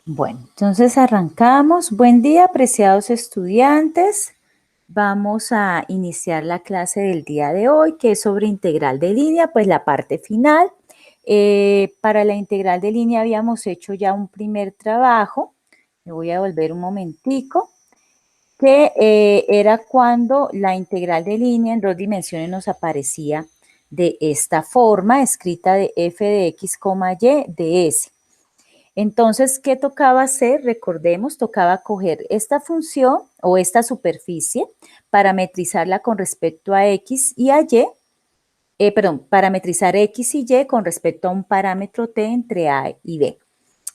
Bueno, entonces arrancamos. Buen día, apreciados estudiantes. Vamos a iniciar la clase del día de hoy, que es sobre integral de línea, pues la parte final. Para la integral de línea habíamos hecho ya un primer trabajo. Me voy a volver un momentico, que era cuando la integral de línea en dos dimensiones nos aparecía de esta forma, escrita de f de x, y de s. Entonces, ¿qué tocaba hacer? Recordemos, tocaba coger esta función o esta superficie, parametrizarla con respecto a x y a y, parametrizar x y y con respecto a un parámetro t entre a y b.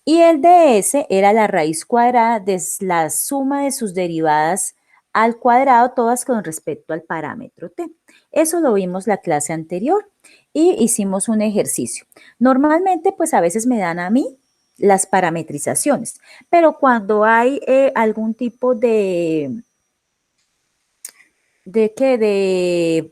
Y el ds era la raíz cuadrada de la suma de sus derivadas al cuadrado, todas con respecto al parámetro t. Eso lo vimos la clase anterior y hicimos un ejercicio. Normalmente, pues a veces me dan a mí las parametrizaciones, pero cuando hay algún tipo de, ¿qué?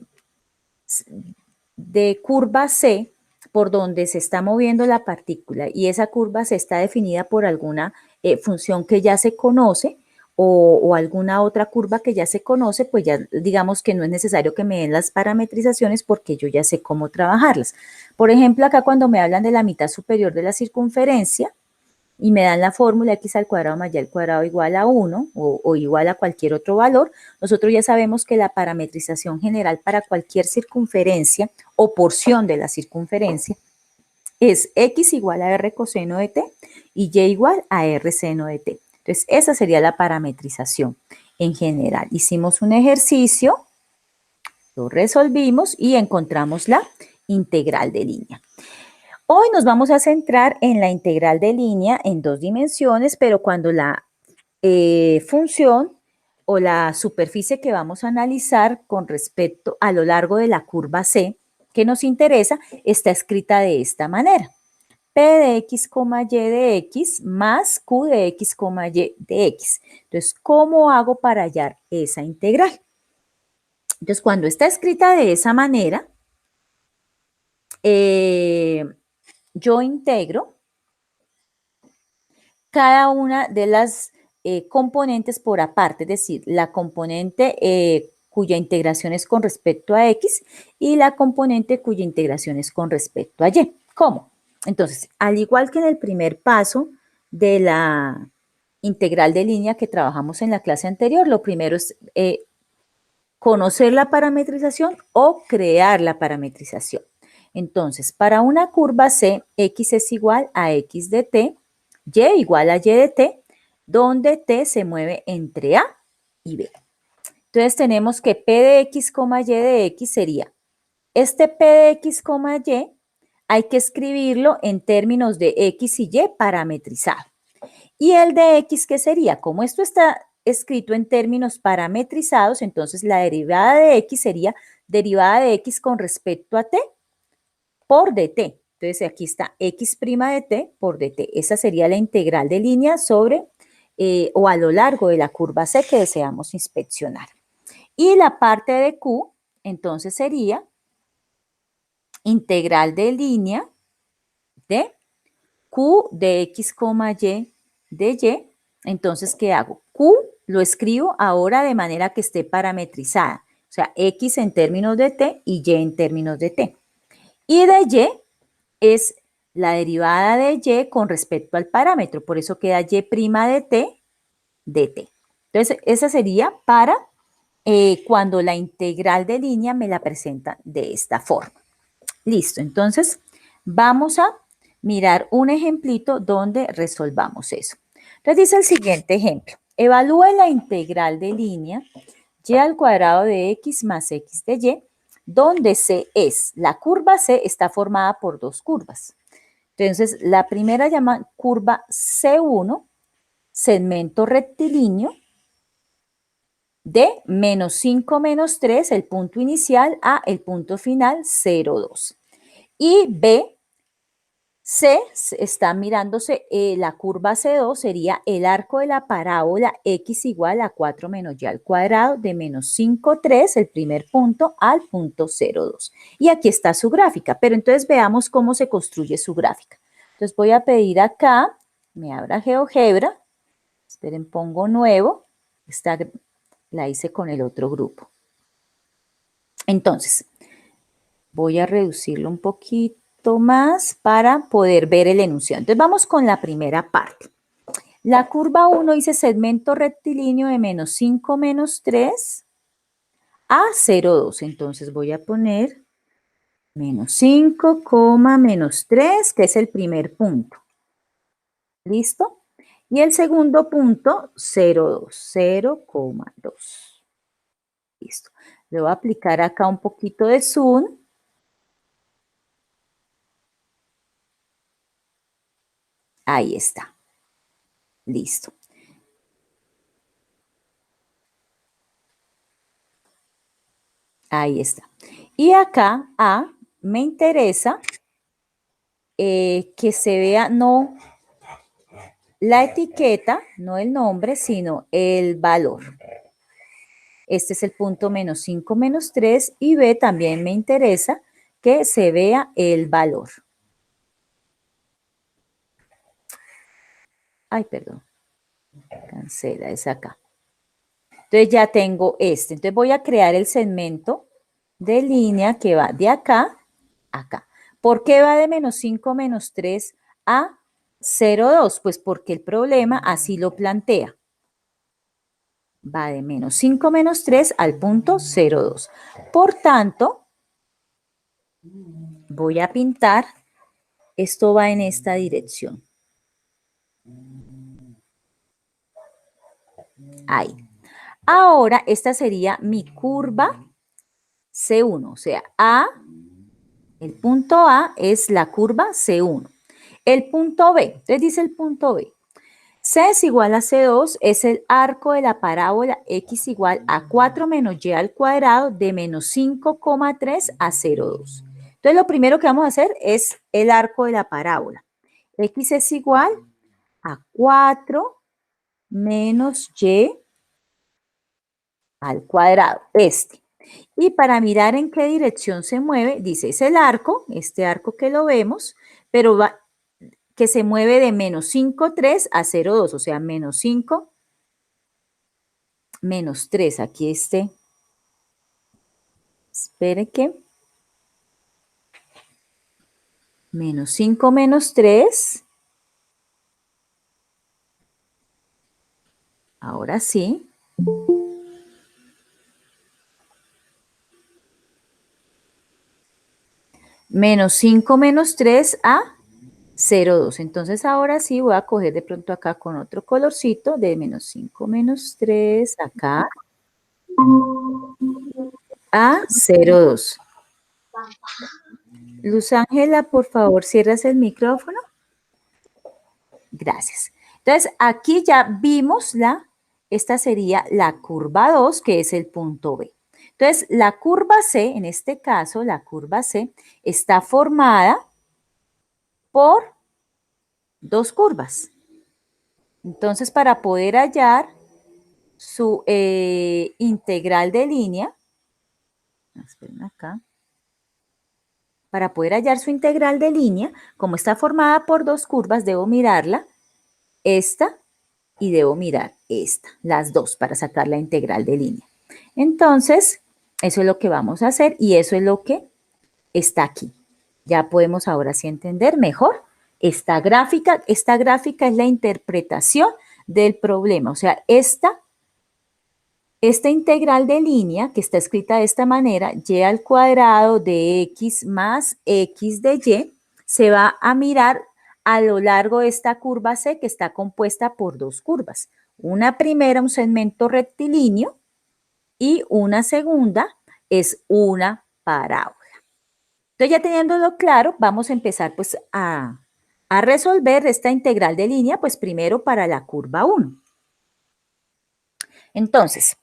De curva C por donde se está moviendo la partícula y esa curva se está definida por alguna función que ya se conoce o alguna otra curva que ya se conoce, pues ya digamos que no es necesario que me den las parametrizaciones porque yo ya sé cómo trabajarlas. Por ejemplo, acá cuando me hablan de la mitad superior de la circunferencia, y me dan la fórmula x al cuadrado más y al cuadrado igual a 1 o igual a cualquier otro valor, nosotros ya sabemos que la parametrización general para cualquier circunferencia o porción de la circunferencia es x igual a r coseno de t y y igual a r seno de t. Entonces, esa sería la parametrización en general. Hicimos un ejercicio, lo resolvimos y encontramos la integral de línea. Hoy nos vamos a centrar en la integral de línea en dos dimensiones, pero cuando la función o la superficie que vamos a analizar con respecto a lo largo de la curva C que nos interesa está escrita de esta manera. P de x, y de x más q de x, y de x. Entonces, ¿cómo hago para hallar esa integral? Entonces, cuando está escrita de esa manera, yo integro cada una de las componentes por aparte, es decir, la componente cuya integración es con respecto a x y la componente cuya integración es con respecto a y. ¿Cómo? Entonces, al igual que en el primer paso de la integral de línea que trabajamos en la clase anterior, lo primero es conocer la parametrización o crear la parametrización. Entonces, para una curva C, x es igual a x de t, y igual a y de t, donde t se mueve entre a y b. Entonces, tenemos que p de x, y de x sería, este p de x, y, hay que escribirlo en términos de x y y parametrizado. Y el de x, ¿qué sería? Como esto está escrito en términos parametrizados, entonces la derivada de x sería derivada de x con respecto a t por dt. Entonces aquí está x' de t por dt. Esa sería la integral de línea sobre o a lo largo de la curva C que deseamos inspeccionar. Y la parte de q, entonces sería integral de línea de q de x, y de y. Entonces, ¿qué hago? Q lo escribo ahora de manera que esté parametrizada. O sea, x en términos de t y y en términos de t. Y de y es la derivada de y con respecto al parámetro. Por eso queda y' de t de t. Entonces, esa sería para cuando la integral de línea me la presenta de esta forma. Listo, entonces vamos a mirar un ejemplito donde resolvamos eso. Entonces dice el siguiente ejemplo. Evalúe la integral de línea y al cuadrado de x más x de y, donde C es, la curva C está formada por dos curvas. Entonces, la primera llama curva C1, segmento rectilíneo, de menos 5 menos 3, el punto inicial, a el punto final, 0, 2. Y B, C está mirándose la curva C2, sería el arco de la parábola x igual a 4 menos y al cuadrado de menos 5, 3, el primer punto, al punto 0, 2. Y aquí está su gráfica, pero entonces veamos cómo se construye su gráfica. Entonces voy a pedir acá me abra GeoGebra. Esperen, pongo nuevo. Esta la hice con el otro grupo. Entonces, voy a reducirlo un poquito más para poder ver el enunciado. Entonces, vamos con la primera parte. La curva 1 dice segmento rectilíneo de menos 5, menos 3 a 0,2. Entonces, voy a poner menos 5, menos 3, que es el primer punto. ¿Listo? Y el segundo punto, 0,2, 0,2. Listo. Le voy a aplicar acá un poquito de zoom. Ahí está. Listo. Ahí está. Y acá, me interesa que se vea no la etiqueta, no el nombre, sino el valor. Este es el punto menos 5, menos 3. Y B, también me interesa que se vea el valor. Ay, perdón. Cancela, es acá. Entonces ya tengo este. Entonces voy a crear el segmento de línea que va de acá a acá. ¿Por qué va de menos 5, menos 3 a 0,2? Pues porque el problema así lo plantea. Va de menos 5, menos 3 al punto 0,2. Por tanto, voy a pintar. Esto va en esta dirección. Ahí. Ahora, esta sería mi curva C1, o sea, el punto A es la curva C1. El punto B, entonces dice el punto B. C es igual a C2, es el arco de la parábola X igual a 4 menos Y al cuadrado de menos 5,3 a 0,2. Entonces, lo primero que vamos a hacer es el arco de la parábola. X es igual a 4 menos Y al cuadrado, este. Y para mirar en qué dirección se mueve, dice, es el arco, este arco que lo vemos, pero que se mueve de menos 5,3 a 0,2, o sea, menos 5, menos 3. Aquí espere que, menos 5, menos 3. Ahora sí. Menos 5, menos 3 a 0,2. Entonces, ahora sí voy a coger de pronto acá con otro colorcito de menos 5, menos 3, acá, a 0,2. Luz Ángela, por favor, cierras el micrófono. Gracias. Entonces, aquí ya vimos esta sería la curva 2, que es el punto B. Entonces, la curva C, en este caso, la curva C, está formada por dos curvas. Entonces, para poder hallar su integral de línea, esperen acá, para poder hallar su integral de línea, como está formada por dos curvas, debo mirarla, esta, y debo mirar esta, las dos, para sacar la integral de línea. Entonces, eso es lo que vamos a hacer y eso es lo que está aquí. Ya podemos ahora sí entender mejor esta gráfica. Esta gráfica es la interpretación del problema, o sea, esta integral de línea que está escrita de esta manera, y al cuadrado de x más x de y, se va a mirar a lo largo de esta curva C que está compuesta por dos curvas. Una primera, un segmento rectilíneo, y una segunda es una parábola. Entonces, ya teniéndolo claro, vamos a empezar pues a resolver esta integral de línea, pues primero para la curva 1. Entonces,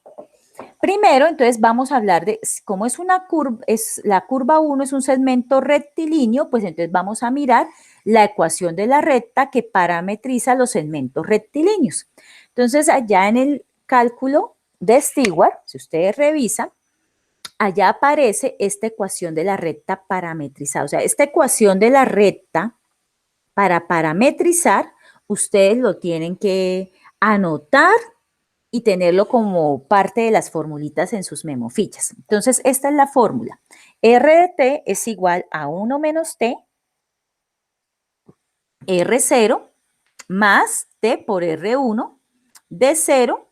primero, entonces vamos a hablar de cómo es una curva, la curva 1 es un segmento rectilíneo, pues entonces vamos a mirar la ecuación de la recta que parametriza los segmentos rectilíneos. Entonces, allá en el cálculo de Stewart, si ustedes revisan, allá aparece esta ecuación de la recta parametrizada. O sea, esta ecuación de la recta para parametrizar ustedes lo tienen que anotar y tenerlo como parte de las formulitas en sus memofichas. Entonces, esta es la fórmula. R de t es igual a 1 menos t, R0 más t por R1 de 0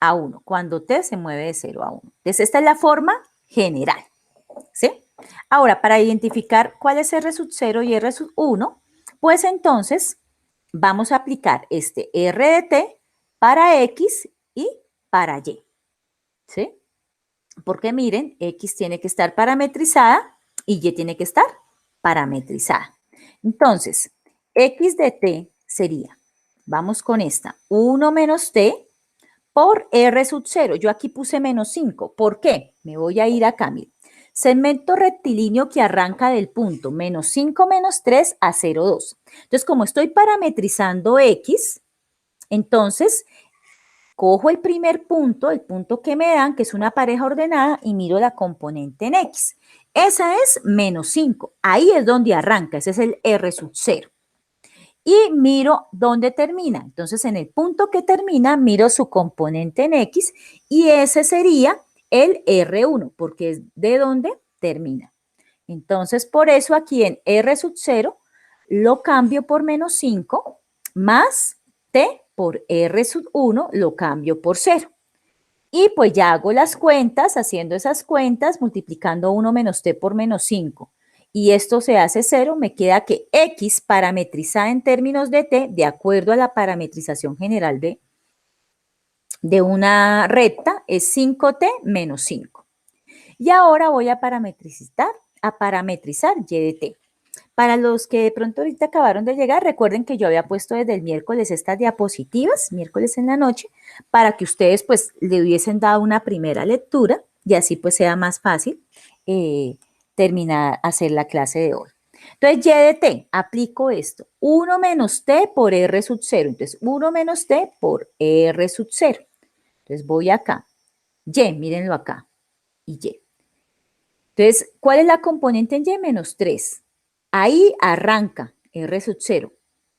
a 1, cuando t se mueve de 0 a 1. Entonces, esta es la forma general, ¿sí? Ahora, para identificar cuál es R sub 0 y R sub 1, pues entonces vamos a aplicar este R de t para X y para Y, ¿sí? Porque miren, X tiene que estar parametrizada y Y tiene que estar parametrizada. Entonces, X de t sería, vamos con esta, 1 menos t por R sub 0. Yo aquí puse menos 5. ¿Por qué? Me voy a ir acá, miren. Segmento rectilíneo que arranca del punto menos 5 menos 3 a 0,2. Entonces, como estoy parametrizando X, entonces cojo el primer punto, el punto que me dan, que es una pareja ordenada, y miro la componente en X. Esa es menos 5. Ahí es donde arranca, ese es el R sub 0. Y miro dónde termina. Entonces, en el punto que termina, miro su componente en X y ese sería el R1, porque es de donde termina. Entonces, por eso aquí en R sub 0 lo cambio por menos 5 más T por R sub 1 lo cambio por 0. Y pues ya hago las cuentas, haciendo esas cuentas, multiplicando 1 menos T por menos 5. Y esto se hace 0, me queda que X parametrizada en términos de T, de acuerdo a la parametrización general de una recta, es 5T menos 5. Y ahora voy a parametrizar Y de T. Para los que de pronto ahorita acabaron de llegar, recuerden que yo había puesto desde el miércoles estas diapositivas, miércoles en la noche, para que ustedes pues le hubiesen dado una primera lectura y así pues sea más fácil terminar, hacer la clase de hoy. Entonces, Y de T, aplico esto, 1 menos T por R sub 0. Entonces, 1 menos T por R sub 0. Entonces, voy acá. Y, mírenlo acá. Y Y. Entonces, ¿cuál es la componente en Y? Menos 3. Ahí arranca R sub 0.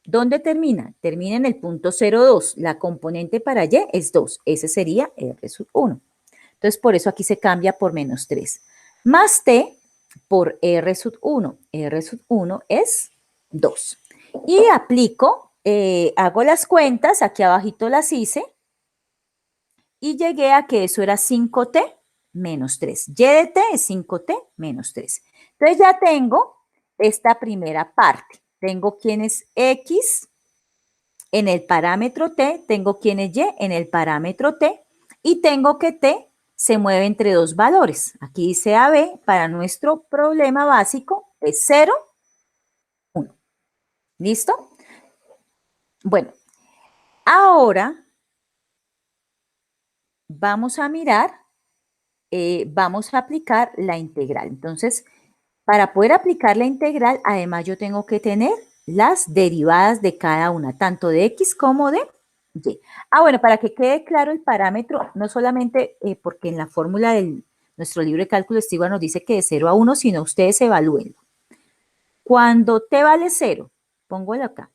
¿Dónde termina? Termina en el punto 0,2. La componente para Y es 2. Ese sería R sub 1. Entonces, por eso aquí se cambia por menos 3. Más T por R sub 1. R sub 1 es 2. Y aplico, hago las cuentas, aquí abajito las hice, y llegué a que eso era 5T menos 3. Y de T es 5T menos 3. Entonces ya tengo esta primera parte. Tengo quién es X en el parámetro T, tengo quién es Y en el parámetro T, y tengo que T se mueve entre dos valores. Aquí dice AB, para nuestro problema básico es 0, 1. ¿Listo? Bueno, ahora vamos a mirar, vamos a aplicar la integral. Entonces, para poder aplicar la integral, además yo tengo que tener las derivadas de cada una, tanto de X como de Y. Bueno, para que quede claro el parámetro, no solamente porque en la fórmula de nuestro libro de cálculo estigua nos dice que de 0 a 1, sino ustedes evalúenlo. Cuando t vale 0, pongo acá,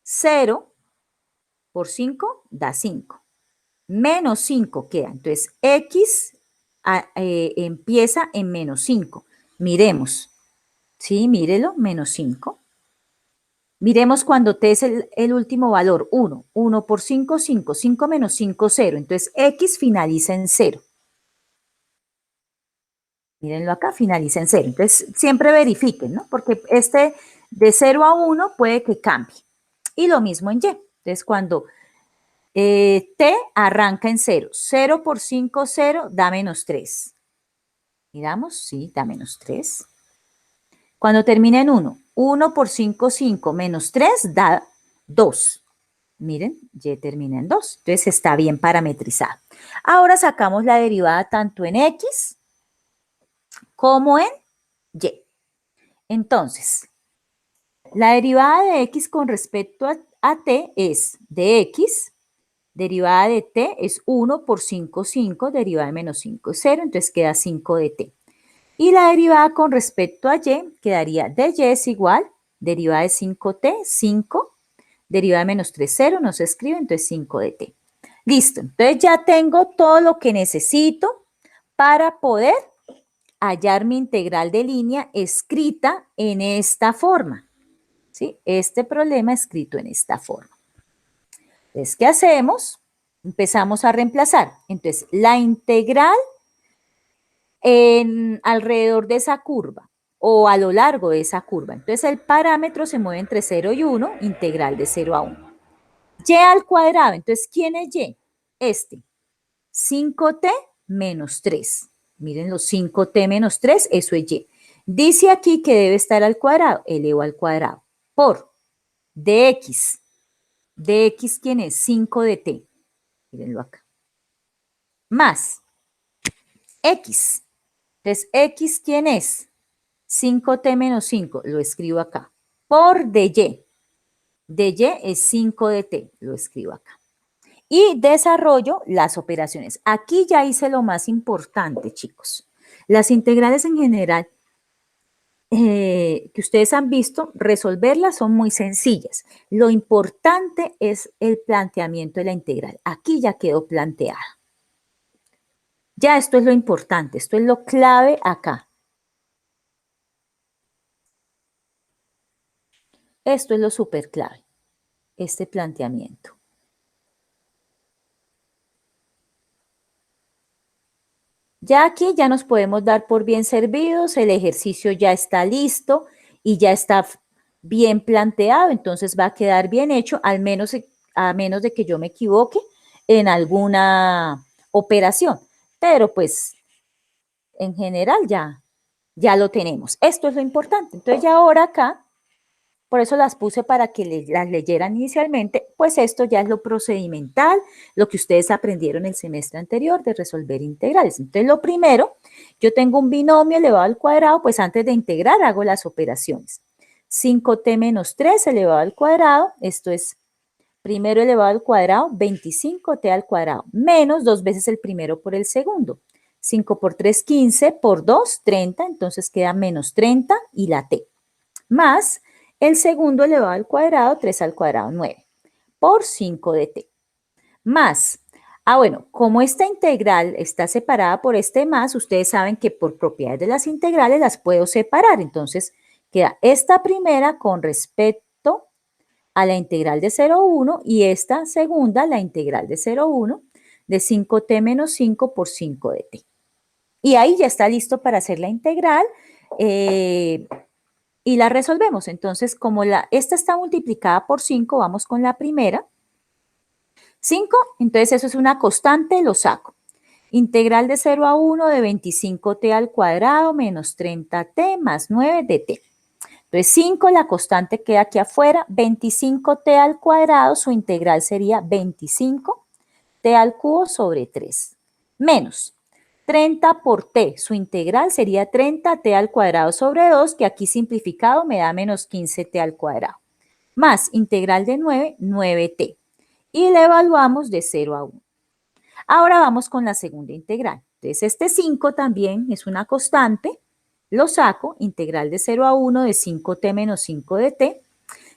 0 por 5 da 5, menos 5 queda. Entonces, X empieza en menos 5. Miremos, ¿sí? Mírelo, menos 5. Miremos cuando t es el último valor, 1. 1 por 5, 5. 5 menos 5, 0. Entonces, X finaliza en 0. Mírenlo acá, finaliza en 0. Entonces, siempre verifiquen, ¿no? Porque este de 0 a 1 puede que cambie. Y lo mismo en Y. Entonces, cuando t arranca en 0, 0 por 5, 0, da menos 3. Miramos, sí, da menos 3. Cuando termina en 1, 1 por 5, 5, menos 3 da 2. Miren, Y termina en 2. Entonces está bien parametrizada. Ahora sacamos la derivada tanto en X como en Y. Entonces, la derivada de X con respecto a T es de X, derivada de T es 1 por 5, 5, derivada de menos 5 es 0, entonces queda 5 de T. Y la derivada con respecto a Y quedaría de Y es igual, derivada de 5T, 5, Derivada de menos 3, 0, no se escribe, entonces 5 de t. Listo, entonces ya tengo todo lo que necesito para poder hallar mi integral de línea escrita en esta forma. ¿Sí? Este problema escrito en esta forma. Entonces, ¿qué hacemos? Empezamos a reemplazar. Entonces, la integral alrededor de esa curva o a lo largo de esa curva. Entonces, el parámetro se mueve entre 0 y 1, integral de 0 a 1. Y al cuadrado. Entonces, ¿quién es y? Este. 5t menos 3. Miren los 5t menos 3, eso es y. Dice aquí que debe estar al cuadrado, elevo al cuadrado, por dx. Dx, ¿quién es? 5 de t. Mírenlo acá. Más x. Entonces, x, ¿quién es? 5t menos 5, lo escribo acá. Por dy. dy es 5 de t, lo escribo acá. Y desarrollo las operaciones. Aquí ya hice lo más importante, chicos. Las integrales en general que ustedes han visto, resolverlas son muy sencillas. Lo importante es el planteamiento de la integral. Aquí ya quedó planteada. Ya esto es lo importante, esto es lo clave acá. Esto es lo súper clave, este planteamiento. Ya aquí ya nos podemos dar por bien servidos, el ejercicio ya está listo y ya está bien planteado, entonces va a quedar bien hecho, a menos de que yo me equivoque en alguna operación. Pero pues en general ya lo tenemos. Esto es lo importante. Entonces ya ahora acá, por eso las puse para que las leyeran inicialmente, pues esto ya es lo procedimental, lo que ustedes aprendieron el semestre anterior de resolver integrales. Entonces lo primero, yo tengo un binomio elevado al cuadrado, pues antes de integrar hago las operaciones. 5t menos 3 elevado al cuadrado, esto es primero elevado al cuadrado, 25t al cuadrado, menos 2 veces el primero por el segundo. 5 por 3, 15, por 2, 30, entonces queda menos 30 y la t. Más el segundo elevado al cuadrado, 3 al cuadrado, 9, por 5 de t. Más, bueno, como esta integral está separada por este más, ustedes saben que por propiedades de las integrales las puedo separar. Entonces, queda esta primera con respecto a la integral de 0 a 1 y esta segunda, la integral de 0 a 1, de 5t menos 5 por 5 de t. Y ahí ya está listo para hacer la integral y la resolvemos. Entonces, como esta está multiplicada por 5, vamos con la primera. 5, entonces eso es una constante, lo saco. Integral de 0 a 1 de 25t al cuadrado menos 30t más 9 de t. Entonces 5, la constante queda aquí afuera, 25t al cuadrado, su integral sería 25t al cubo sobre 3, menos 30 por t, su integral sería 30t al cuadrado sobre 2, que aquí simplificado me da menos 15t al cuadrado, más integral de 9, 9t, y le evaluamos de 0 a 1. Ahora vamos con la segunda integral. Entonces este 5 también es una constante, lo saco, integral de 0 a 1 de 5t menos 5 de t,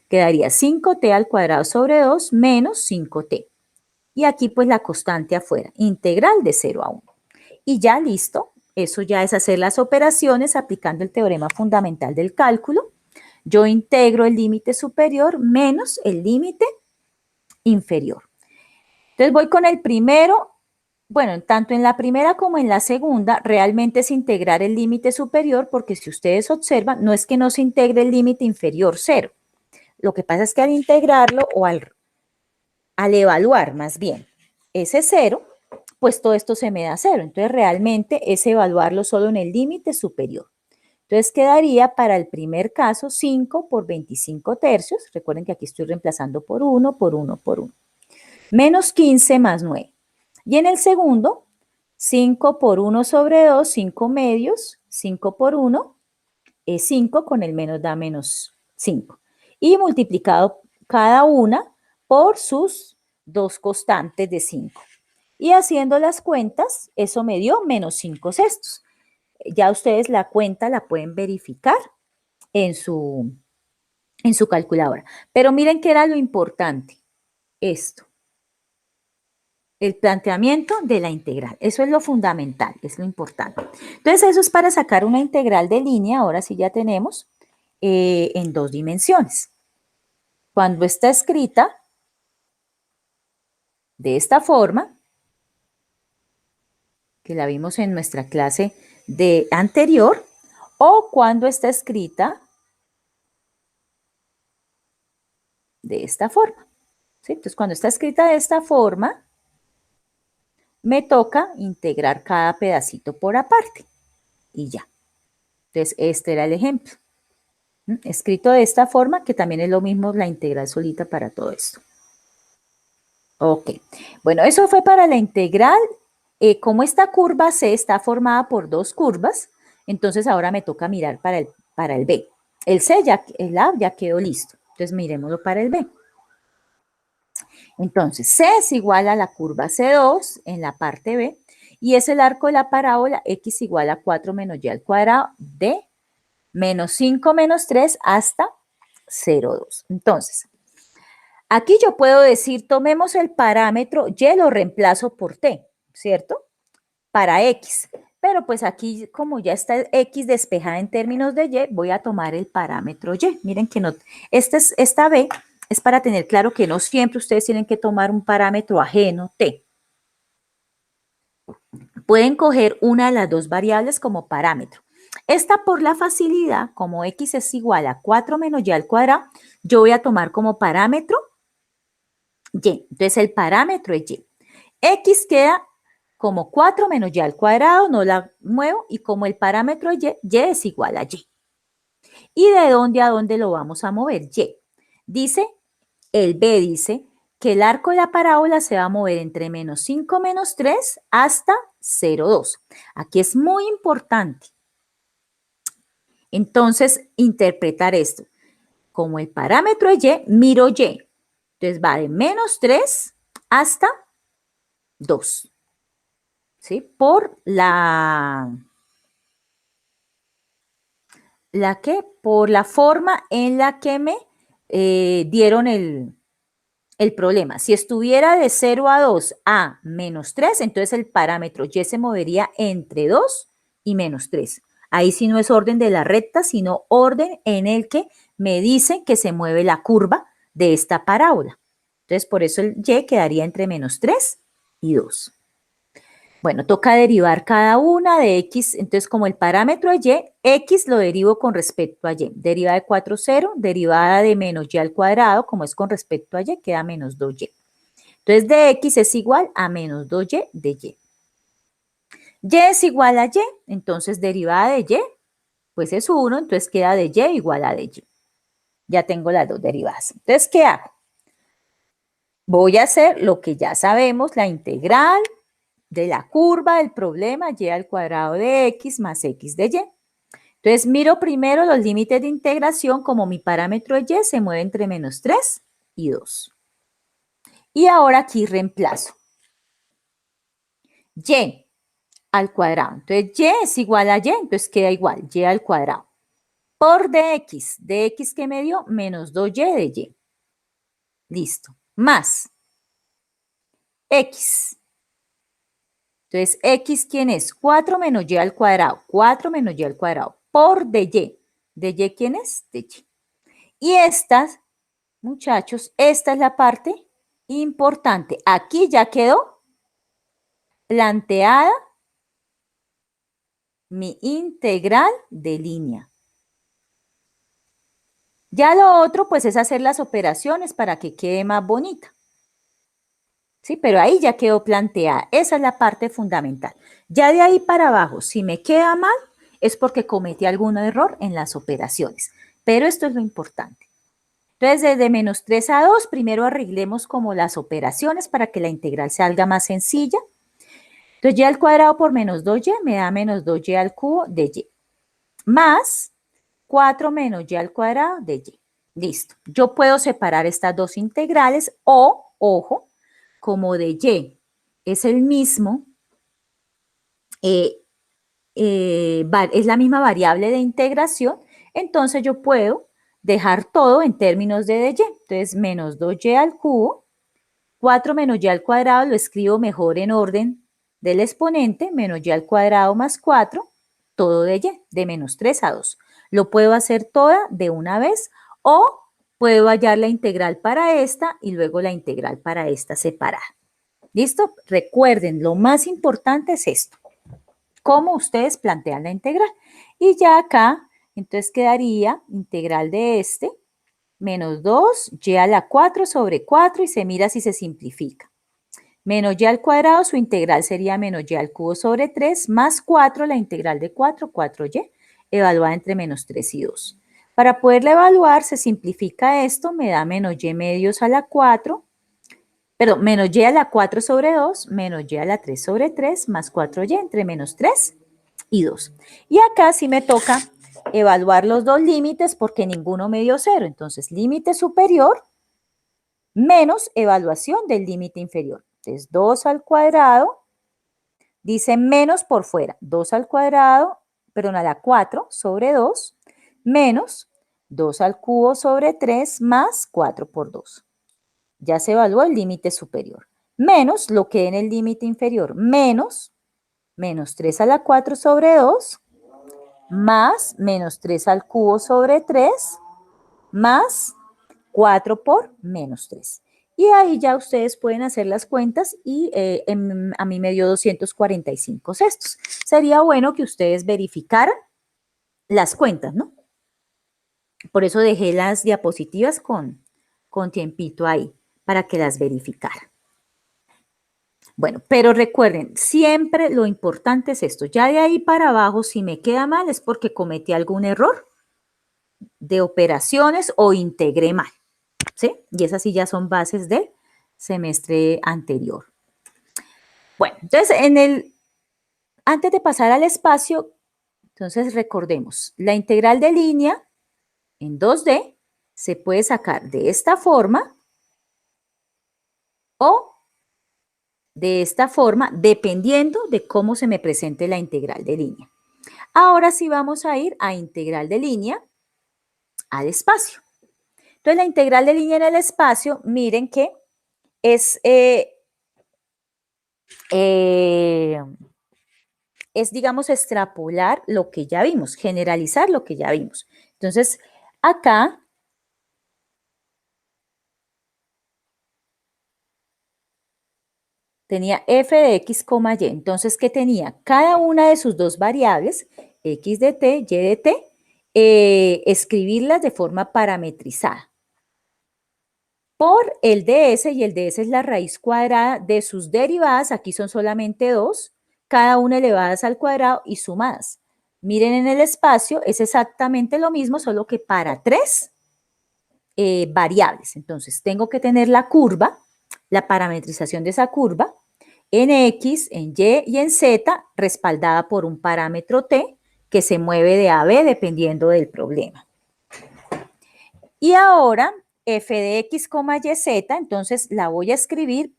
quedaría 5t al cuadrado sobre 2 menos 5t. Y aquí pues la constante afuera, integral de 0 a 1. Y ya listo, eso ya es hacer las operaciones aplicando el teorema fundamental del cálculo. Yo integro el límite superior menos el límite inferior. Entonces voy con el primero. Bueno, tanto en la primera como en la segunda, realmente es integrar el límite superior, porque si ustedes observan, no es que no se integre el límite inferior 0. Lo que pasa es que al integrarlo o al evaluar más bien ese 0, pues todo esto se me da 0. Entonces realmente es evaluarlo solo en el límite superior. Entonces quedaría para el primer caso 5 por 25 tercios. Recuerden que aquí estoy reemplazando por 1, por 1, por 1. Menos 15 más 9. Y en el segundo, 5 por 1 sobre 2, 5 medios, 5 por 1 es 5, con el menos da menos 5. Y multiplicado cada una por sus dos constantes de 5. Y haciendo las cuentas, eso me dio menos 5 sextos. Ya ustedes la cuenta la pueden verificar en su en su calculadora. Pero miren qué era lo importante, esto, el planteamiento de la integral. Eso es lo fundamental, es lo importante. Entonces, eso es para sacar una integral de línea, ahora sí ya tenemos, en 2 dimensiones. Cuando está escrita de esta forma, que la vimos en nuestra clase de anterior, o cuando está escrita de esta forma. ¿Sí? Entonces, cuando está escrita de esta forma, me toca integrar cada pedacito por aparte y ya. Entonces, este era el ejemplo. Escrito de esta forma, que también es lo mismo la integral solita para todo esto. Ok, bueno, eso fue para la integral. Como esta curva C está formada por 2 curvas, entonces ahora me toca mirar para el B. El C ya, el A ya quedó listo. Entonces miremoslo para el B. Entonces, C es igual a la curva C2 en la parte B y es el arco de la parábola X igual a 4 menos Y al cuadrado de menos 5 menos 3 hasta 0,2. Entonces, aquí yo puedo decir, tomemos el parámetro Y, lo reemplazo por T, ¿cierto? Para X. Pero pues aquí, como ya está X despejada en términos de Y, voy a tomar el parámetro Y. Miren que no, esta B es para tener claro que no siempre ustedes tienen que tomar un parámetro ajeno, T. Pueden coger una de las 2 variables como parámetro. Esta por la facilidad, como X es igual a 4 menos Y al cuadrado, yo voy a tomar como parámetro Y. Entonces el parámetro es Y. X queda como 4 menos Y al cuadrado, no la muevo, y como el parámetro es Y es igual a Y. ¿Y de dónde a dónde lo vamos a mover? Y. Dice, el B dice que el arco de la parábola se va a mover entre menos 5 menos 3 hasta 0,2. Aquí es muy importante. Entonces, interpretar esto. Como el parámetro es Y, miro Y. Entonces va de menos 3 hasta 2. ¿Sí? Por por la forma en la que me dieron el problema. Si estuviera de 0 a 2 a menos 3, entonces el parámetro Y se movería entre 2 y menos 3. Ahí sí no es orden de la recta, sino orden en el que me dice que se mueve la curva de esta parábola. Entonces, por eso el Y quedaría entre menos 3 y 2. Bueno, toca derivar cada una de X, entonces como el parámetro es Y, X lo derivo con respecto a Y. Derivada de 4, 0, derivada de menos Y al cuadrado, como es con respecto a Y, queda menos 2Y. Entonces de X es igual a menos 2Y de Y. Y es igual a Y, entonces derivada de Y, pues es 1, entonces queda de Y igual a de Y. Ya tengo las 2 derivadas. Entonces, ¿qué hago? Voy a hacer lo que ya sabemos, la integral de la curva del problema Y al cuadrado de X más X de Y. Entonces, miro primero los límites de integración, como mi parámetro Y se mueve entre menos 3 y 2. Y ahora aquí reemplazo. Y al cuadrado. Entonces, Y es igual a Y, entonces queda igual, Y al cuadrado. Por dx que me dio, menos 2Y de Y. Listo. Más X. Entonces, X, ¿quién es? 4 menos Y al cuadrado. 4 menos Y al cuadrado. Por de Y. ¿De Y quién es? De Y. Y estas, muchachos, esta es la parte importante. Aquí ya quedó planteada mi integral de línea. Ya lo otro, pues, es hacer las operaciones para que quede más bonita. ¿Sí? Pero ahí ya quedó planteada. Esa es la parte fundamental. Ya de ahí para abajo, si me queda mal, es porque cometí algún error en las operaciones. Pero esto es lo importante. Entonces, desde menos 3 a 2, primero arreglemos como las operaciones para que la integral salga más sencilla. Entonces, y al cuadrado por menos 2y me da menos 2y al cubo de y. Más 4 menos y al cuadrado de y. Listo. Yo puedo separar estas dos integrales o, ojo, como de y es el mismo, es la misma variable de integración, entonces yo puedo dejar todo en términos de dy. Entonces, menos 2y al cubo, 4 menos y al cuadrado lo escribo mejor en orden del exponente, menos y al cuadrado más 4, todo de y, de menos 3 a 2. Lo puedo hacer toda de una vez o puedo hallar la integral para esta y luego la integral para esta separada. ¿Listo? Recuerden, lo más importante es esto. Cómo ustedes plantean la integral. Y ya acá, entonces quedaría integral de este, menos 2y a la 4 sobre 4 y se mira si se simplifica. Menos y al cuadrado, su integral sería menos y al cubo sobre 3 más 4, la integral de 4, 4y, evaluada entre menos 3 y 2. Para poderla evaluar, se simplifica esto, me da menos y medios a la 4, perdón, menos y a la 4 sobre 2, menos y a la 3 sobre 3, más 4y entre menos 3 y 2. Y acá sí me toca evaluar los dos límites porque ninguno me dio 0. Entonces, límite superior menos evaluación del límite inferior. Entonces, 2 al cuadrado, dice menos por fuera, 2 al cuadrado, perdón, a la 4 sobre 2, menos 2 al cubo sobre 3 más 4 por 2. Ya se evaluó el límite superior. Menos lo que en el límite inferior, menos 3 a la 4 sobre 2, más menos 3 al cubo sobre 3, más 4 por menos 3. Y ahí ya ustedes pueden hacer las cuentas y a mí me dio 245 sextos. Sería bueno que ustedes verificaran las cuentas, ¿no? Por eso dejé las diapositivas con tiempito ahí, para que las verificaran. Bueno, pero recuerden, siempre lo importante es esto. Ya de ahí para abajo, si me queda mal, es porque cometí algún error de operaciones o integré mal, ¿sí? Y esas sí ya son bases del semestre anterior. Bueno, entonces, antes de pasar al espacio, entonces recordemos, la integral de línea en 2D se puede sacar de esta forma o de esta forma, dependiendo de cómo se me presente la integral de línea. Ahora sí vamos a ir a integral de línea al espacio. Entonces, la integral de línea en el espacio, miren que es, digamos, extrapolar lo que ya vimos, generalizar lo que ya vimos. Entonces, acá tenía f de x, y. Entonces, ¿qué tenía? Cada una de sus dos variables, x de t, y de t, escribirlas de forma parametrizada por el ds, y el ds es la raíz cuadrada de sus derivadas, aquí son solamente dos, cada una elevadas al cuadrado y sumadas. Miren en el espacio, es exactamente lo mismo, solo que para tres variables. Entonces, tengo que tener la curva, la parametrización de esa curva, en X, en Y y en Z, respaldada por un parámetro T que se mueve de A a B dependiendo del problema. Y ahora, f de x, y, z, entonces la voy a escribir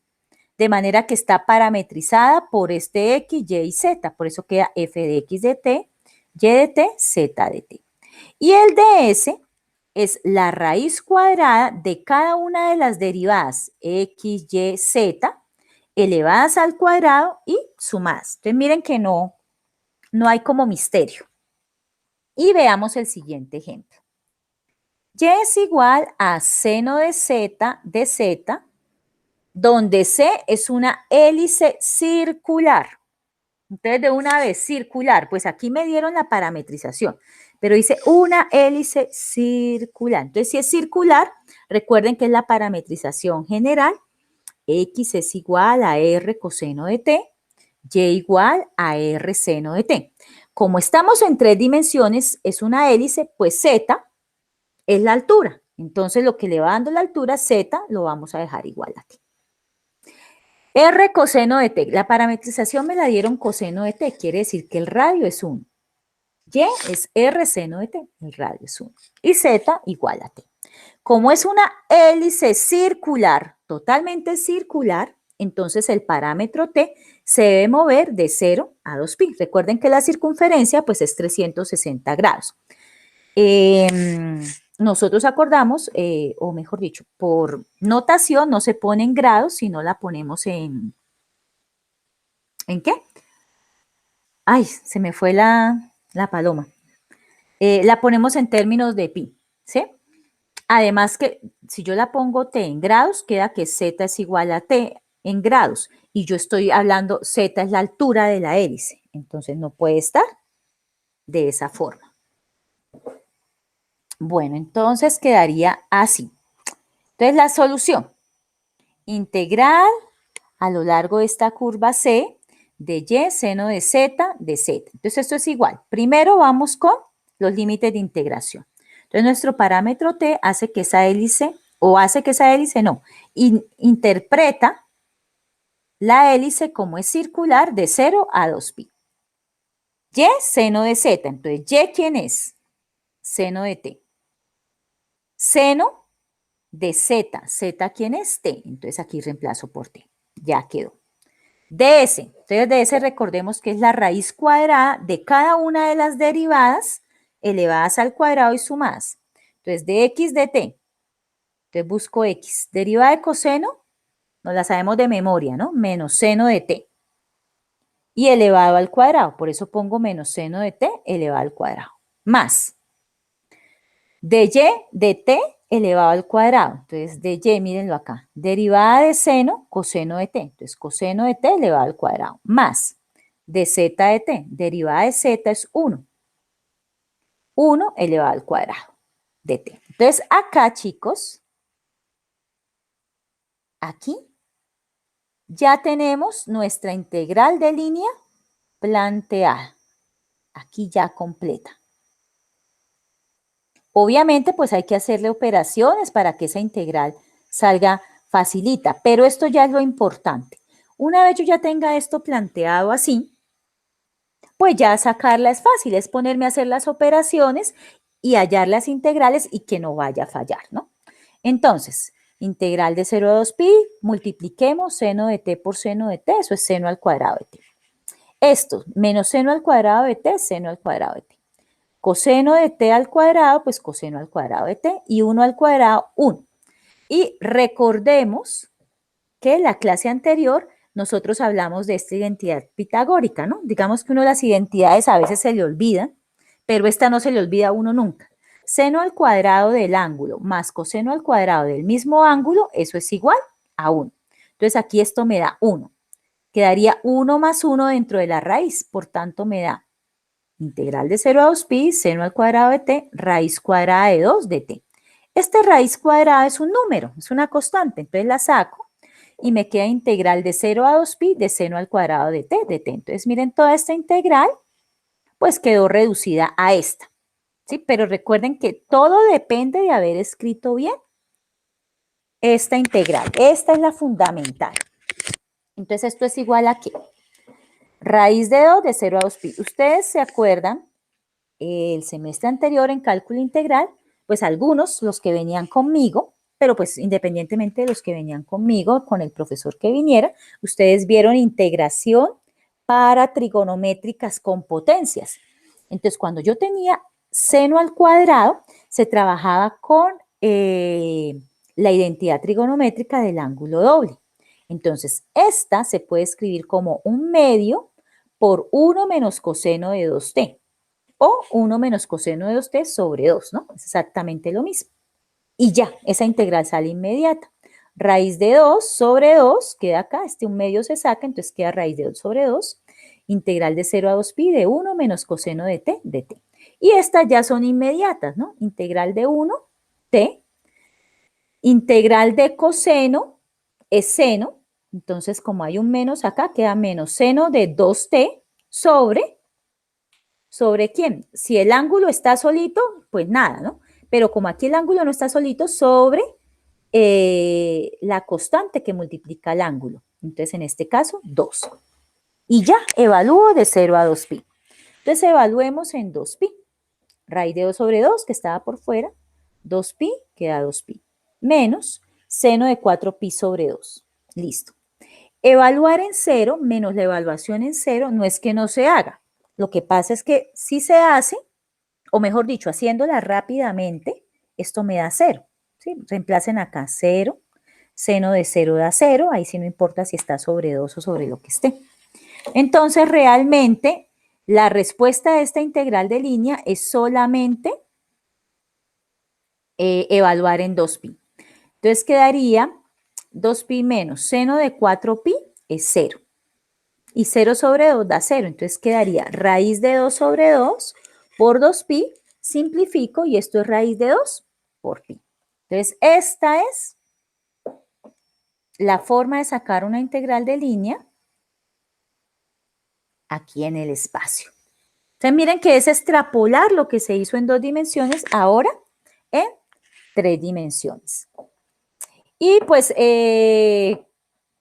de manera que está parametrizada por este x, y z. Por eso queda f de x de t, y de t, z de t. Y el ds es la raíz cuadrada de cada una de las derivadas x, y, z, elevadas al cuadrado y sumadas. Entonces miren que no hay como misterio. Y veamos el siguiente ejemplo. Y es igual a seno de z, donde C es una hélice circular. Entonces, de una vez, circular, pues aquí me dieron la parametrización, pero dice una hélice circular. Entonces, si es circular, recuerden que es la parametrización general. X es igual a R coseno de T, Y igual a R seno de T. Como estamos en tres dimensiones, es una hélice, pues Z es la altura. Entonces, lo que le va dando la altura, Z, lo vamos a dejar igual a T. R coseno de T. La parametrización me la dieron coseno de T. Quiere decir que el radio es 1. Y es R seno de T. El radio es 1. Y Z igual a T. Como es una hélice circular, totalmente circular, entonces el parámetro T se debe mover de 0 a 2pi. Recuerden que la circunferencia pues es 360 grados. nosotros acordamos, o mejor dicho, por notación no se pone en grados, sino la ponemos ¿en qué? Ay, se me fue la paloma. La ponemos en términos de pi, ¿sí? Además que si yo la pongo t en grados, queda que z es igual a t en grados. Y yo estoy hablando, z es la altura de la hélice. Entonces no puede estar de esa forma. Bueno, entonces quedaría así. Entonces la solución, integral a lo largo de esta curva C de y seno de z de z. Entonces esto es igual. Primero vamos con los límites de integración. Entonces nuestro parámetro t hace que esa hélice, no, interpreta la hélice como es circular de 0 a 2pi. Y seno de z. Entonces, y ¿quién es? Seno de t. Seno de z. Z ¿quién es? T. Entonces aquí reemplazo por t. Ya quedó. ds. Entonces ds recordemos que es la raíz cuadrada de cada una de las derivadas elevadas al cuadrado y sumadas. Entonces de x de t. Entonces busco x. Derivada de coseno, nos la sabemos de memoria, ¿no? Menos seno de t. Y elevado al cuadrado. Por eso pongo menos seno de t elevado al cuadrado. Más de y de t elevado al cuadrado. Entonces, de y, mírenlo acá. Derivada de seno, coseno de t. Entonces, coseno de t elevado al cuadrado. Más de z de t. Derivada de z es 1. 1 elevado al cuadrado de t. Entonces, acá, chicos, aquí ya tenemos nuestra integral de línea planteada. Aquí ya completa. Obviamente, pues hay que hacerle operaciones para que esa integral salga facilita, pero esto ya es lo importante. Una vez yo ya tenga esto planteado así, pues ya sacarla es fácil, es ponerme a hacer las operaciones y hallar las integrales y que no vaya a fallar, ¿no? Entonces, integral de 0 a 2pi, multipliquemos seno de t por seno de t, eso es seno al cuadrado de t. Esto, menos seno al cuadrado de t, seno al cuadrado de t. Coseno de t al cuadrado, pues coseno al cuadrado de t, y 1 al cuadrado, 1. Y recordemos que en la clase anterior nosotros hablamos de esta identidad pitagórica, ¿no? Digamos que uno de las identidades a veces se le olvida, pero esta no se le olvida a uno nunca. Seno al cuadrado del ángulo más coseno al cuadrado del mismo ángulo, eso es igual a 1. Entonces aquí esto me da 1. Quedaría 1 más 1 dentro de la raíz, por tanto me da integral de 0 a 2pi, seno al cuadrado de t, raíz cuadrada de 2 de t. Esta raíz cuadrada es un número, es una constante, entonces la saco y me queda integral de 0 a 2pi de seno al cuadrado de t. Entonces miren, toda esta integral pues quedó reducida a esta, ¿sí? Pero recuerden que todo depende de haber escrito bien esta integral. Esta es la fundamental. Entonces esto es igual a ¿qué? Raíz de 2 de 0 a 2pi. Ustedes se acuerdan, el semestre anterior en cálculo integral, pues algunos, los que venían conmigo, pero pues independientemente de los que venían conmigo, con el profesor que viniera, ustedes vieron integración para trigonométricas con potencias. Entonces, cuando yo tenía seno al cuadrado, se trabajaba con la identidad trigonométrica del ángulo doble. Entonces, esta se puede escribir como un medio por 1 menos coseno de 2t. O 1 menos coseno de 2t sobre 2, ¿no? Es exactamente lo mismo. Y ya, esa integral sale inmediata. Raíz de 2 sobre 2 queda acá, un medio se saca, entonces queda raíz de 2 sobre 2. Integral de 0 a 2pi de 1 menos coseno de t de t. Y estas ya son inmediatas, ¿no? Integral de 1, t. Integral de coseno es seno. Entonces, como hay un menos acá, queda menos seno de 2t ¿sobre quién? Si el ángulo está solito, pues nada, ¿no? Pero como aquí el ángulo no está solito, sobre la constante que multiplica el ángulo. Entonces, en este caso, 2. Y ya, evalúo de 0 a 2pi. Entonces, evaluemos en 2pi. Raíz de 2 sobre 2, que estaba por fuera, 2pi queda 2pi. Menos seno de 4pi sobre 2. Listo. Evaluar en 0 menos la evaluación en 0 no es que no se haga. Lo que pasa es que sí se hace, o mejor dicho, haciéndola rápidamente, esto me da 0. ¿Sí? Reemplacen acá 0, seno de 0 da 0, ahí sí no importa si está sobre 2 o sobre lo que esté. Entonces, realmente, la respuesta a esta integral de línea es solamente evaluar en 2pi. Entonces, quedaría 2pi menos seno de 4pi es 0. Y 0 sobre 2 da 0. Entonces, quedaría raíz de 2 sobre 2 por 2pi. Simplifico y esto es raíz de 2 por pi. Entonces, esta es la forma de sacar una integral de línea aquí en el espacio. Entonces, miren que es extrapolar lo que se hizo en 2 dimensiones ahora en 3 dimensiones. Y pues,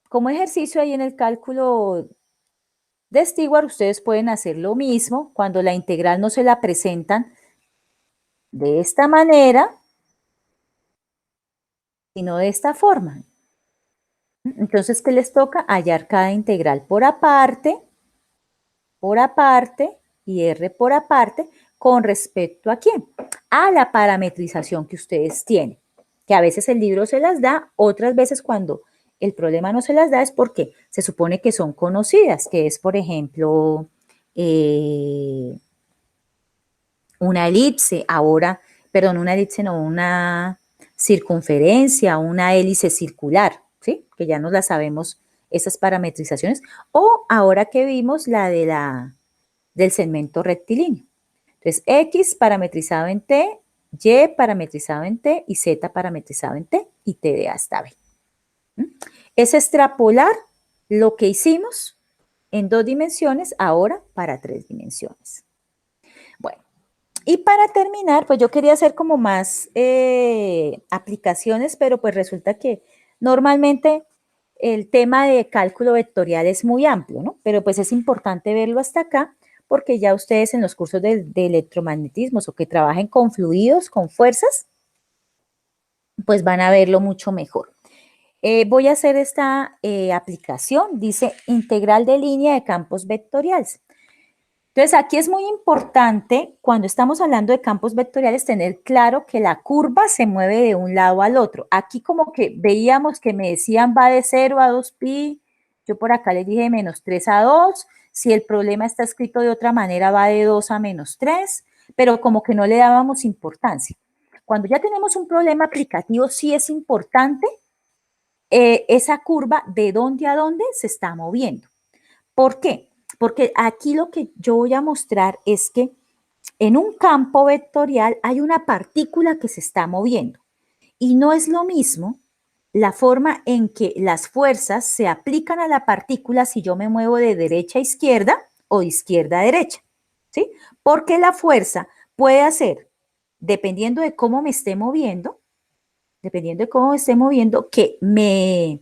como ejercicio ahí en el cálculo de Stewart, ustedes pueden hacer lo mismo cuando la integral no se la presentan de esta manera, sino de esta forma. Entonces, ¿qué les toca? Hallar cada integral por aparte y R por aparte con respecto a quién? A la parametrización que ustedes tienen, que a veces el libro se las da, otras veces cuando el problema no se las da es porque se supone que son conocidas, que es, por ejemplo, una elipse, una elipse no, una circunferencia, una hélice circular, ¿sí? Que ya no la sabemos esas parametrizaciones, o ahora que vimos la del segmento rectilíneo. Entonces, X parametrizado en T, Y parametrizado en T y Z parametrizado en T y T de A hasta B. Es extrapolar lo que hicimos en 2 dimensiones ahora para 3 dimensiones. Bueno, y para terminar, pues yo quería hacer como más aplicaciones, pero pues resulta que normalmente el tema de cálculo vectorial es muy amplio, ¿no? Pero pues es importante verlo hasta acá, porque ya ustedes en los cursos de electromagnetismo o que trabajen con fluidos, con fuerzas, pues van a verlo mucho mejor. Voy a hacer esta aplicación, dice integral de línea de campos vectoriales. Entonces, aquí es muy importante, cuando estamos hablando de campos vectoriales, tener claro que la curva se mueve de un lado al otro. Aquí como que veíamos que me decían va de 0 a 2pi, yo por acá les dije menos 3 a 2, si el problema está escrito de otra manera va de 2 a menos 3, pero como que no le dábamos importancia. Cuando ya tenemos un problema aplicativo, sí es importante esa curva de dónde a dónde se está moviendo. ¿Por qué? Porque aquí lo que yo voy a mostrar es que en un campo vectorial hay una partícula que se está moviendo y no es lo mismo la forma en que las fuerzas se aplican a la partícula si yo me muevo de derecha a izquierda o de izquierda a derecha, ¿sí? Porque la fuerza puede hacer, dependiendo de cómo me esté moviendo, que me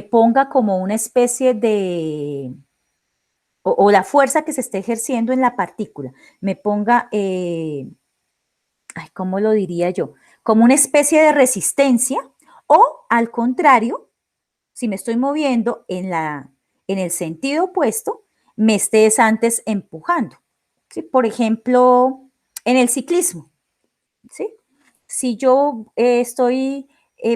ponga como una especie de o la fuerza que se esté ejerciendo en la partícula, me ponga, ¿cómo lo diría yo? Como una especie de resistencia, o al contrario, si me estoy moviendo en el sentido opuesto, me estés antes empujando. ¿Sí? Por ejemplo, en el ciclismo, ¿sí? Si yo estoy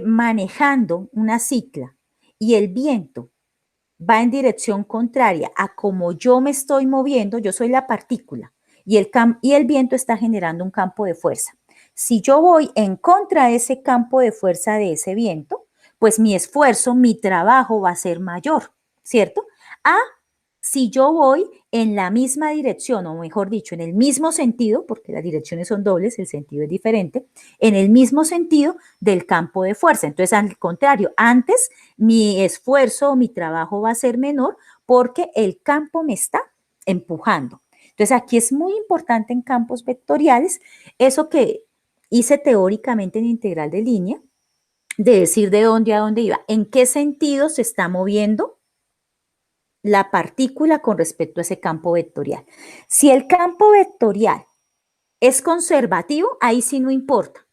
manejando una cicla y el viento va en dirección contraria a como yo me estoy moviendo, yo soy la partícula y el viento está generando un campo de fuerza. Si yo voy en contra de ese campo de fuerza de ese viento, pues mi esfuerzo, mi trabajo va a ser mayor, ¿cierto? A si yo voy en la misma dirección, o mejor dicho, en el mismo sentido, porque las direcciones son dobles, el sentido es diferente, en el mismo sentido del campo de fuerza. Entonces, al contrario, antes mi esfuerzo o mi trabajo va a ser menor porque el campo me está empujando. Entonces, aquí es muy importante en campos vectoriales eso que hice teóricamente en integral de línea, de decir de dónde a dónde iba, en qué sentido se está moviendo la partícula con respecto a ese campo vectorial. Si el campo vectorial es conservativo, ahí sí no importa.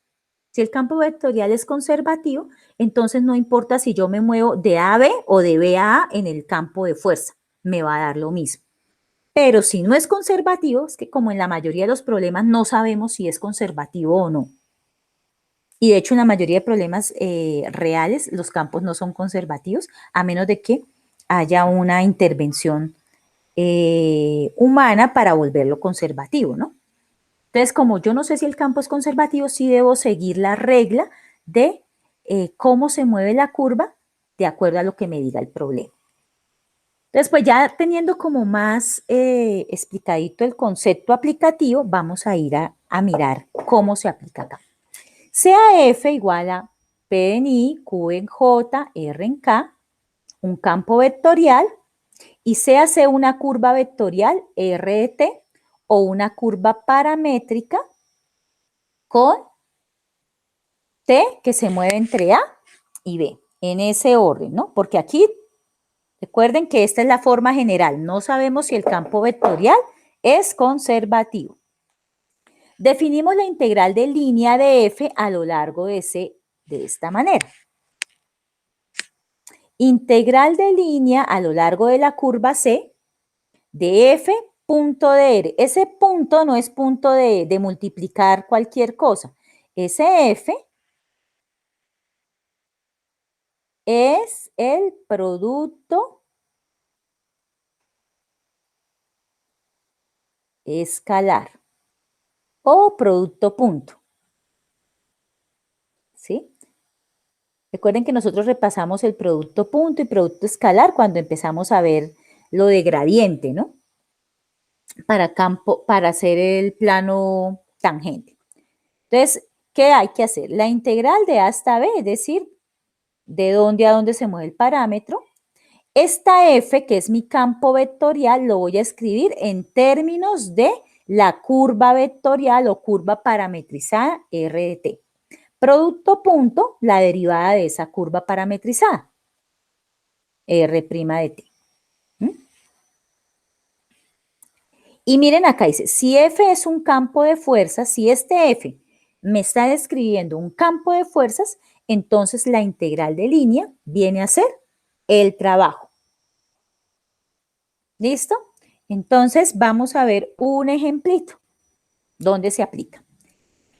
Si el campo vectorial es conservativo, entonces no importa si yo me muevo de A a B o de B a A en el campo de fuerza, me va a dar lo mismo. Pero si no es conservativo, es que como en la mayoría de los problemas no sabemos si es conservativo o no. Y de hecho, en la mayoría de problemas reales, los campos no son conservativos, a menos de que haya una intervención humana para volverlo conservativo, ¿no? Entonces, como yo no sé si el campo es conservativo, sí debo seguir la regla de cómo se mueve la curva de acuerdo a lo que me diga el problema. Entonces, pues ya teniendo como más explicadito el concepto aplicativo, vamos a ir a mirar cómo se aplica acá. Sea F igual a P en I, Q en J, R en K, un campo vectorial, y sea C una curva vectorial, R de T, o una curva paramétrica con T que se mueve entre A y B, en ese orden, ¿no? Porque aquí, recuerden que esta es la forma general, no sabemos si el campo vectorial es conservativo. Definimos la integral de línea de F a lo largo de C de esta manera. Integral de línea a lo largo de la curva C de F punto de R. Ese punto no es punto de multiplicar cualquier cosa. Ese F es el producto escalar o producto punto. ¿Sí? Recuerden que nosotros repasamos el producto punto y producto escalar cuando empezamos a ver lo de gradiente, ¿no? Para hacer el plano tangente. Entonces, ¿qué hay que hacer? La integral de A hasta B, es decir, de dónde a dónde se mueve el parámetro. Esta F, que es mi campo vectorial, lo voy a escribir en términos de la curva vectorial o curva parametrizada R de T. Producto punto, la derivada de esa curva parametrizada, R' de T. Y miren acá dice, si F es un campo de fuerzas, si este F me está describiendo un campo de fuerzas, entonces la integral de línea viene a ser el trabajo. ¿Listo? Entonces vamos a ver un ejemplito donde se aplica.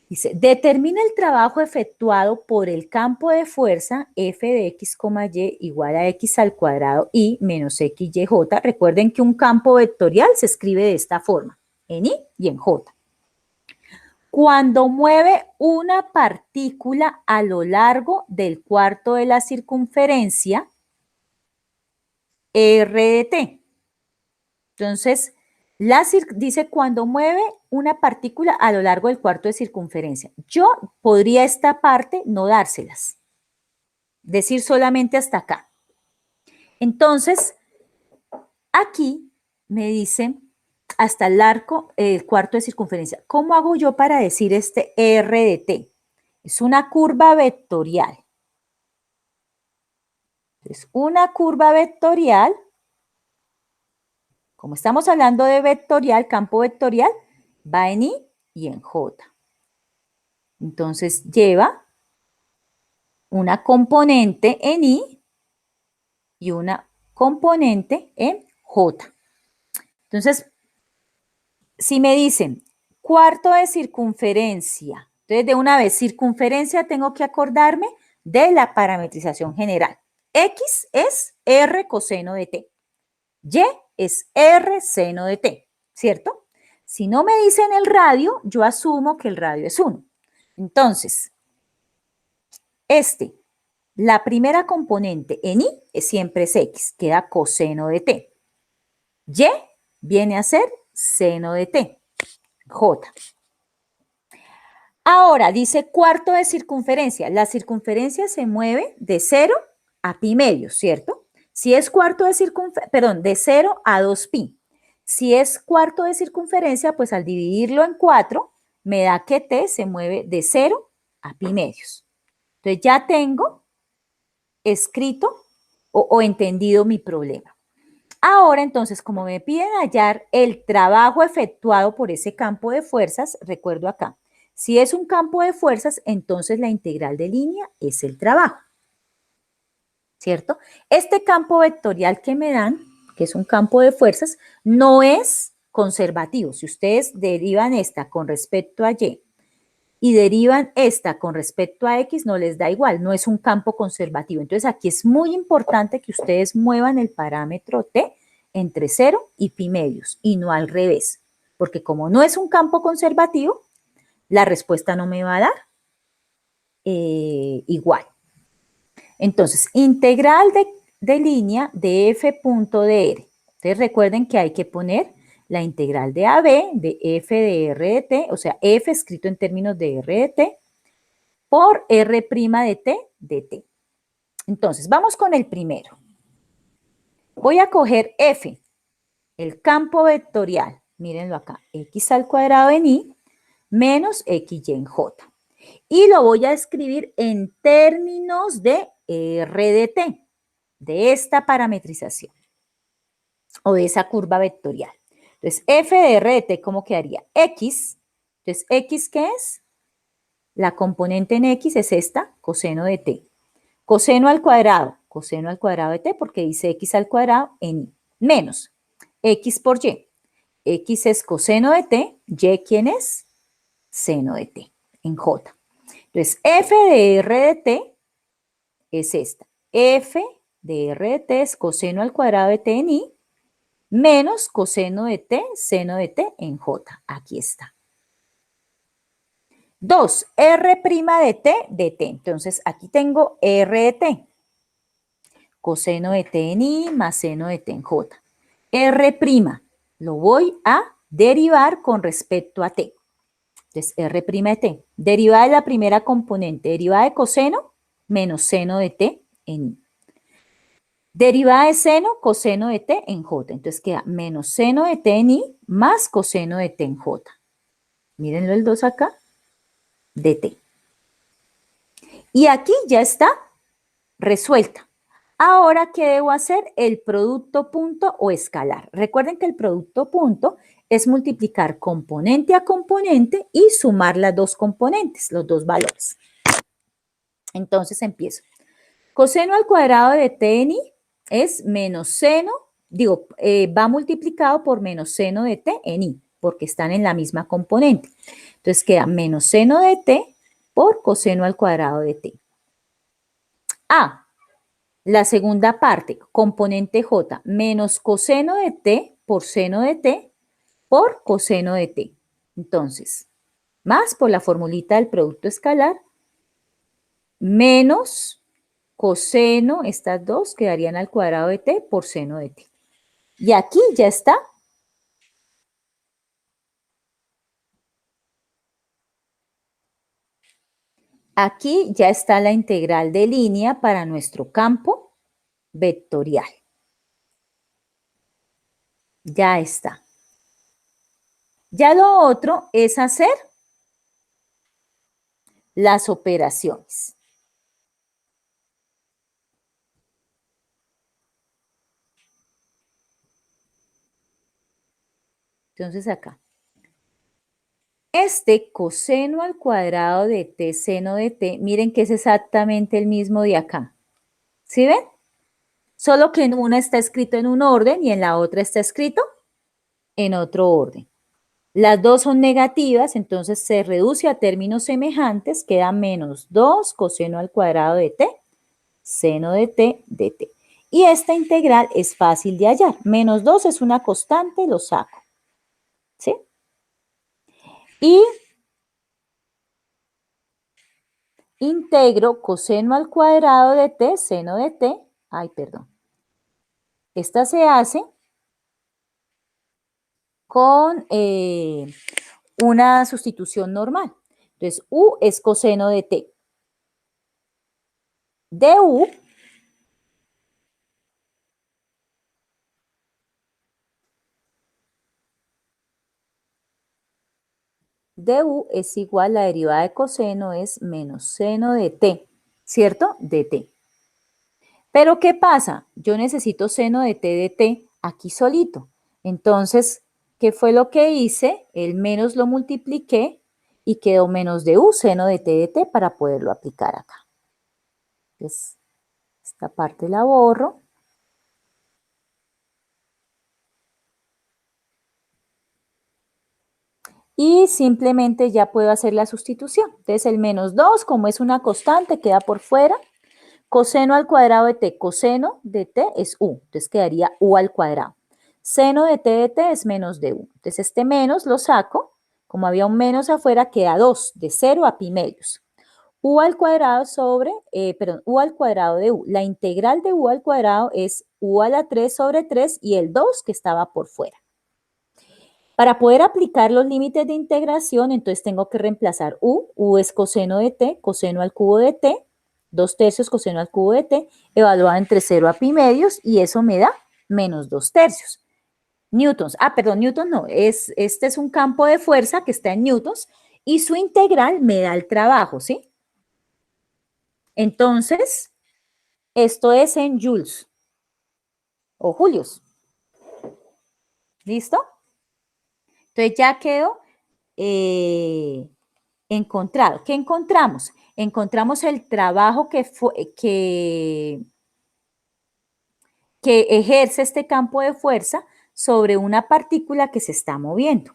Dice, determina el trabajo efectuado por el campo de fuerza F de X, Y igual a X al cuadrado Y menos X, Y, J. Recuerden que un campo vectorial se escribe de esta forma, en Y y en J. Cuando mueve una partícula a lo largo del cuarto de la circunferencia R de T. Entonces, dice cuando mueve una partícula a lo largo del cuarto de circunferencia. Yo podría esta parte no dárselas, decir solamente hasta acá. Entonces, aquí me dicen hasta el arco, el cuarto de circunferencia. ¿Cómo hago yo para decir este R de T? Es una curva vectorial. Es una curva vectorial. Como estamos hablando de vectorial, campo vectorial, va en I y en J. Entonces lleva una componente en I y una componente en J. Entonces, si me dicen cuarto de circunferencia, entonces de una vez circunferencia tengo que acordarme de la parametrización general. X es R coseno de T. Y es R seno de T, ¿cierto? Si no me dicen el radio, yo asumo que el radio es 1. Entonces, la primera componente en I siempre es X, queda coseno de T. Y viene a ser seno de T, J. Ahora, dice cuarto de circunferencia. La circunferencia se mueve de 0 a pi medios, ¿cierto? Si es cuarto de circunferencia, perdón, de 0 a 2 pi. Si es cuarto de circunferencia, pues al dividirlo en 4, me da que T se mueve de 0 a pi medios. Entonces ya tengo escrito o entendido mi problema. Ahora, entonces, como me piden hallar el trabajo efectuado por ese campo de fuerzas, recuerdo acá, si es un campo de fuerzas, entonces la integral de línea es el trabajo, ¿cierto? Este campo vectorial que me dan, que es un campo de fuerzas, no es conservativo. Si ustedes derivan esta con respecto a Y y derivan esta con respecto a X, no les da igual, no es un campo conservativo. Entonces aquí es muy importante que ustedes muevan el parámetro T entre 0 y pi medios y no al revés, porque como no es un campo conservativo, la respuesta no me va a dar igual. Entonces, integral de línea de f punto de r. Entonces recuerden que hay que poner la integral de AB, de f de r de t, o sea, f escrito en términos de r de t, por r' de t. Entonces, vamos con el primero. Voy a coger f, el campo vectorial, mírenlo acá, x al cuadrado en i menos xy en j. Y lo voy a escribir en términos de r de t, de esta parametrización o de esa curva vectorial. Entonces, f de r de t, ¿cómo quedaría? X, entonces, ¿x qué es? La componente en x es esta, coseno de t. Coseno al cuadrado de t, porque dice x al cuadrado en y, menos x por y. X es coseno de t, y ¿quién es? Seno de t, en j. Entonces, f de r de t es esta. F de r de t es coseno al cuadrado de t en i, menos coseno de t, seno de t en j. Aquí está. 2, r' de t. Entonces, aquí tengo r de t. Coseno de t en i más seno de t en j. R' lo voy a derivar con respecto a t. Entonces, r' de t. Derivada de la primera componente, derivada de coseno menos seno de t en i. Derivada de seno, coseno de t en j. Entonces queda menos seno de t en i más coseno de t en j. Mírenlo el 2 acá, de t. Y aquí ya está resuelta. Ahora, ¿qué debo hacer? El producto punto o escalar. Recuerden que el producto punto es multiplicar componente a componente y sumar las dos componentes, los dos valores. Entonces empiezo. Coseno al cuadrado de t en i es menos seno, va multiplicado por menos seno de t en i, porque están en la misma componente. Entonces queda menos seno de t por coseno al cuadrado de t. A, la segunda parte, componente j, menos coseno de t por seno de t por coseno de t. Entonces, más por la formulita del producto escalar, menos coseno, estas dos quedarían al cuadrado de t por seno de t. Y aquí ya está. Aquí ya está la integral de línea para nuestro campo vectorial. Ya está. Ya lo otro es hacer las operaciones. Entonces acá. Este coseno al cuadrado de t seno de t, miren que es exactamente el mismo de acá. ¿Sí ven? Solo que en una está escrito en un orden y en la otra está escrito en otro orden. Las dos son negativas, entonces se reduce a términos semejantes, queda menos 2 coseno al cuadrado de t, seno de t, de t. Y esta integral es fácil de hallar. Menos 2 es una constante, lo saco. ¿Sí? Y integro coseno al cuadrado de t, seno de t. Ay, perdón. Esta se hace con una sustitución normal. Entonces, u es coseno de t. Du du es igual, la derivada de coseno es menos seno de t, ¿cierto? De t. Pero ¿qué pasa? Yo necesito seno de t aquí solito. Entonces, ¿qué fue lo que hice? El menos lo multipliqué y quedó menos du seno de t para poderlo aplicar acá. Entonces, esta parte la borro. y simplemente ya puedo hacer la sustitución. Entonces el menos 2, como es una constante, queda por fuera. Coseno al cuadrado de t, coseno de t es u, entonces quedaría u al cuadrado. Seno de t es menos de u. Entonces este menos lo saco, como había un menos afuera, queda 2, de 0 a pi medios. U al cuadrado sobre, u al cuadrado de u. La integral de u al cuadrado es u a la 3 sobre 3 y el 2 que estaba por fuera. Para poder aplicar los límites de integración, entonces tengo que reemplazar u es coseno de t, coseno al cubo de t, 2/3 coseno al cubo de t, evaluado entre 0 a pi medios, y eso me da menos 2/3. Newtons, perdón, newtons no, este es un campo de fuerza que está en newtons, y su integral me da el trabajo, ¿sí? Entonces, esto es en joules o julios. ¿Listo? Entonces ya quedó encontrado. ¿Qué encontramos? Encontramos el trabajo que ejerce este campo de fuerza sobre una partícula que se está moviendo.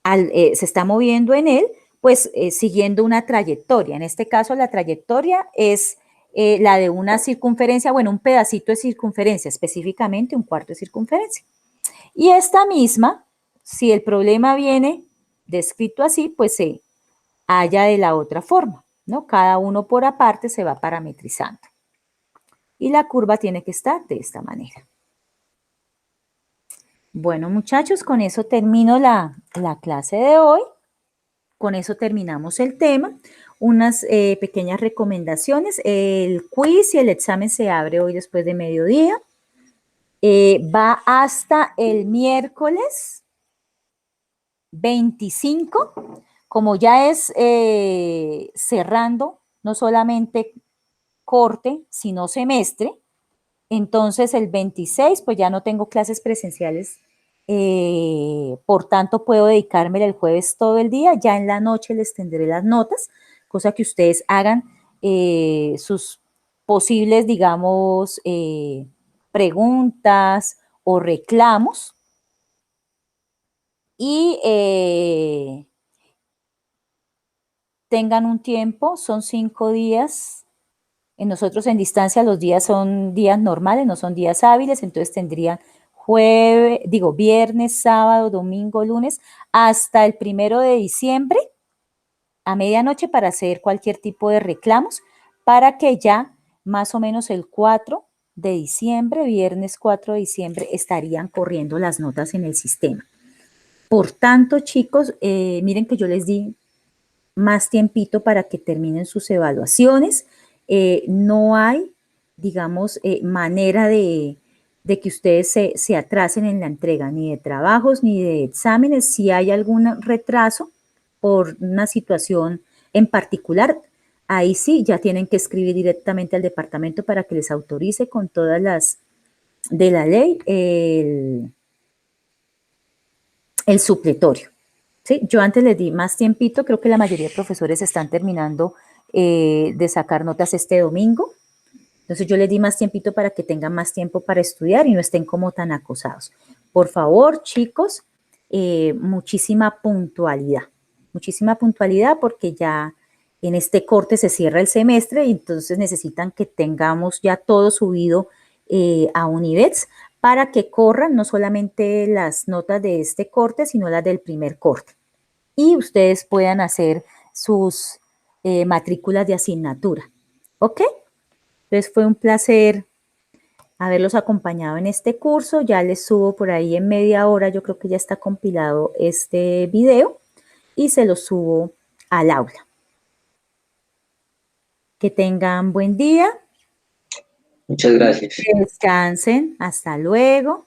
Se está moviendo en él, pues siguiendo una trayectoria. En este caso, la trayectoria es la de una circunferencia, bueno, un pedacito de circunferencia, específicamente un cuarto de circunferencia. Y esta misma, si el problema viene descrito así, pues se halla de la otra forma, ¿no? Cada uno por aparte se va parametrizando. Y la curva tiene que estar de esta manera. Bueno, muchachos, con eso termino la clase de hoy. Con eso terminamos el tema. Unas pequeñas recomendaciones. El quiz y el examen se abre hoy después de mediodía. Va hasta el miércoles 25, como ya es cerrando, no solamente corte, sino semestre, entonces el 26, pues ya no tengo clases presenciales, por tanto puedo dedicarme el jueves todo el día, ya en la noche les tendré las notas, cosa que ustedes hagan sus posibles, digamos, preguntas o reclamos, y tengan un tiempo, son 5 días. Nosotros en distancia los días son días normales, no son días hábiles, entonces tendrían viernes, sábado, domingo, lunes, hasta el 1 de diciembre a medianoche para hacer cualquier tipo de reclamos, para que ya más o menos el 4 de diciembre, viernes 4 de diciembre, estarían corriendo las notas en el sistema. Por tanto, chicos, miren que yo les di más tiempito para que terminen sus evaluaciones. No hay, digamos, manera de que ustedes se atrasen en la entrega ni de trabajos ni de exámenes. Si hay algún retraso por una situación en particular, ahí sí ya tienen que escribir directamente al departamento para que les autorice con todas las de la ley el supletorio. ¿Sí? Yo antes les di más tiempito, creo que la mayoría de profesores están terminando de sacar notas este domingo, entonces yo les di más tiempito para que tengan más tiempo para estudiar y no estén como tan acosados. Por favor, chicos, muchísima puntualidad porque ya en este corte se cierra el semestre y entonces necesitan que tengamos ya todo subido a Univex para que corran no solamente las notas de este corte, sino las del primer corte. Y ustedes puedan hacer sus matrículas de asignatura. ¿Ok? Entonces fue un placer haberlos acompañado en este curso. Ya les subo por ahí en media hora, yo creo que ya está compilado este video y se lo subo al aula. Que tengan buen día. Muchas gracias. Que descansen. Hasta luego.